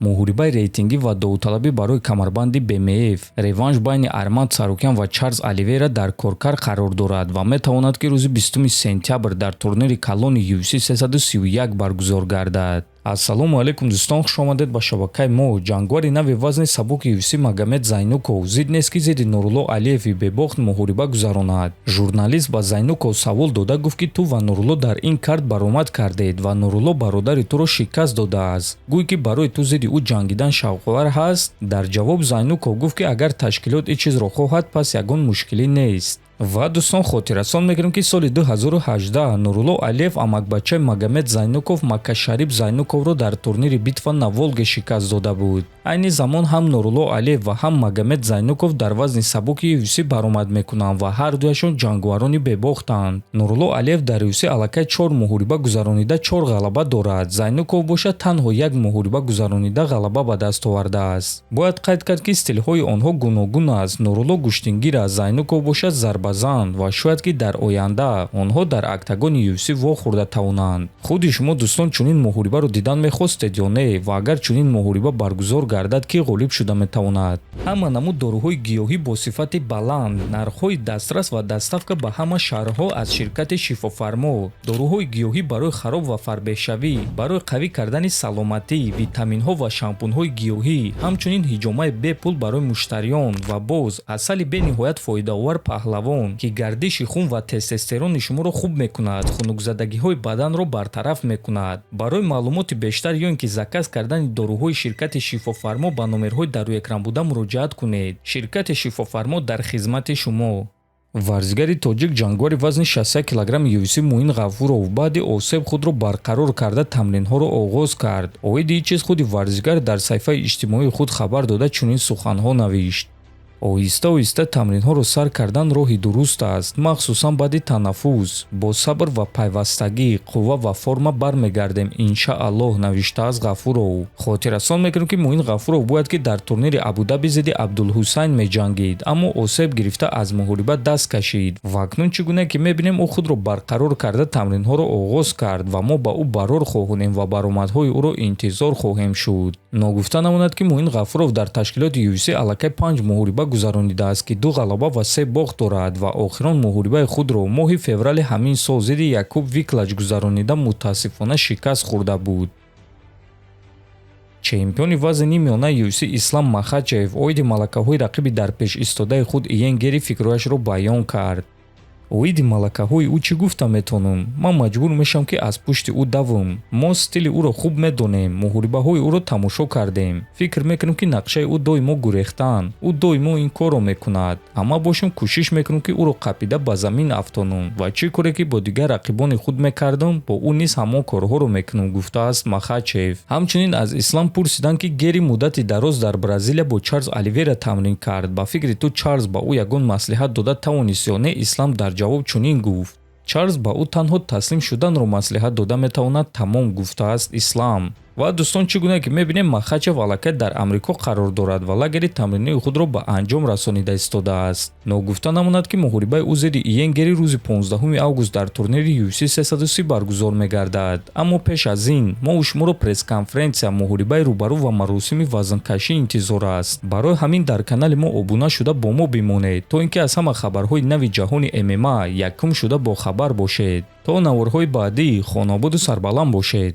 муҳорибаи рейтингӣ ва довталабӣ барои камарбанди БМФ, реванш байни Арманд Сарокян ва Чарлз Оливейра дар коркар қарор дорад ва метавонад ки рӯзи 20 сентябр дар турнири калони UFC 331 баргузор гардад. Ассалому алайкум дӯстон, хуш омадед ба шабакаи мо. Ҷангвари нави вазни сабуки UFC Магомед Зайнуков зид нест ки зидди Нурулло Алиеви бебохт муҳориба гузаронад. Журналист ба Зайнуков савол дода гуфт ки ту ва Нурулло дар ин кард баромад кардед ва Нурулло бародари туро шикаст додааст. Гӯй ки барои ту зидди ӯ ҷангидан шавқовар ҳаст? Дар ҷавоб Зайнуков гуфт ки агар ташкилот ин чизро хоҳад, пас ягон мушкилӣ нест. ва дӯстон, хотиррасон мекунем ки соли 2018 Нурулло Алиев амакбачаи Магомед Зайнуков Маккашарип Зайнуковро дар турнири битва на Волге шикаст дода буд. Айни замон ҳам Нурулло Алиев ва ҳам Магомед Зайнуков дар вазни сабуки UFC баромад мекунанд ва ҳардуяшон ҷангварони бебохтанд. Нурулло Алиев дар UFC аллакай 4 муҳориба гузаронида 4 ғалаба дорад. Зайнуков бошад танҳо 1 муҳориба гузаронида ғалаба ба даст овардааст. Бояд қайд кард ки стилҳои онҳо гуногун аст. Нурулло гӯштингир аст, Зайнуков бошад зарбазан ва шояд ки дар оянда онҳо дар актагони UFC вохӯрда тавонанд. худи шумо дӯстон чунин муҳорибаро дидан мехостед ё не? Ва агар чунин муҳориба баргузор гардад, ки ғолиб шуда метавонад? Ҳама намуд дорӯҳои гиёҳӣ бо сифати баланд, нархҳои дастрас ва дастафка ба ҳама шаҳрҳо аз ширкати Шифофармо, дорӯҳои гиёҳӣ барои хароб ва фарбеҳшавӣ, барои қавӣ кардани саломатӣ, витаминҳо ва шампунҳои гиёҳӣ, ҳамчунин ҳиҷомаи бепул барои муштариён ва боз асали бениҳоят фоидаовар паҳлавон ки гардиши хун ва тестостерони шуморо хуб мекунад, хунукзадагиҳои баданро бартараф мекунад. Барои маълумоти бештар ё ин ки заказ кардани дорӯҳои ширкати Шифофармо ба номерҳои дар рӯи экран буда муроҷиат кунед. Ширкати Шифофармо дар хизмати шумо. варзигари тоҷик ҷангвари вазни 61 кг UFC Муин Ғафуров баъди осеб худро барқарор карда тамринҳоро оғоз кард. оиди ин чиз худи варзигар дар саҳифаи иҷтимоии худ хабар дода чунин суханҳо навишт: оҳиста-оҳиста тамринҳоро сар кардан роҳи дуруст аст, махсусан баъди танаффус. Бо сабр ва пайвастагӣ, қувва ва форма бармегардем, иншааллоҳ, навиштааст Ғафуров. Хотиррасон мекунем ки Муин Ғафуров бояд ки дар турнири Абудаби зидди Абдулҳусайн меҷангид, аммо осеб гирифта аз муҳориба даст кашид. ва акнун чӣ гуна ки мебинем ӯ худро барқарор карда тамринҳоро оғоз кард ва мо ба ӯ барор хоҳонем ва баромадҳои ӯро интизор хоҳем шуд. Ногуфта намонад ки Муин Ғафуров дар ташкилоти UFC аллакай 5 муҳориба гузаронидааст ки 2 ғалаба ва 3 бохт дорад ва охирон муҳорибаи худро моҳи феврали ҳамин сол зидди Якуб Виклач гузаронида мутаассифона шикаст хӯрда буд. чемпиони вазни нимёнаи UFC Ислам Махачев оиди малакаҳои рақиби дар пеш истодаи худ Иен Гери фикрҳояшро баён кард. оиди малакаҳои ӯ чӣ гуфта метавонам? Ман маҷбур мешавам ки аз пушти ӯ давам. Мо стили ӯро хуб медонем, муҳорибаҳои ӯро тамошо кардем. Фикр мекунем ки нақшаи ӯ доимо гурехтан. ӯ доимо ин корро мекунад. Аммо бошем кӯшиш мекунем ки ӯро қапида ба замин афтонам ва чӣ коре ки бо дигар рақибони худ мекардам, бо ӯ низ ҳамон корҳоро мекунам, гуфтааст Махачев. ҳамчунин аз Ислам пурсиданд ки Гери муддати дароз дар Бразилия бо Чарлз Оливейра тамрин кард. Ба фикри ту Чарлз ба ӯ ягон маслиҳат дода тавонист ё не? Ислам дар ҷавоб чунин гуфт: Чарлз ба ӯ танҳо таслим шуданро маслиҳат дода метавонад, тамом, гуфтааст Ислам. ва дӯстон, чӣ гуна ки мебинем Махачев аллакай дар Амрико қарор дорад ва лагери тамринии худро ба анҷом расонида истодааст. Ногуфта намонад ки муҳорибаи ӯ зидди Иен Гери рӯзи 15 август дар турнири UFC 330 баргузор мегардад. Аммо пеш аз ин мо шуморо пресс-конференсия, муҳорибаи рӯбарӯ ва маросими вазнкашӣ интизор аст. барои ҳамин дар канали мо обуна шуда бо мо бимонед, то ин ки аз ҳама хабарҳои нави ҷаҳони MMA якум шуда бохабар бошед. то наворҳои баъдӣ хонободу сарбаланд бошед.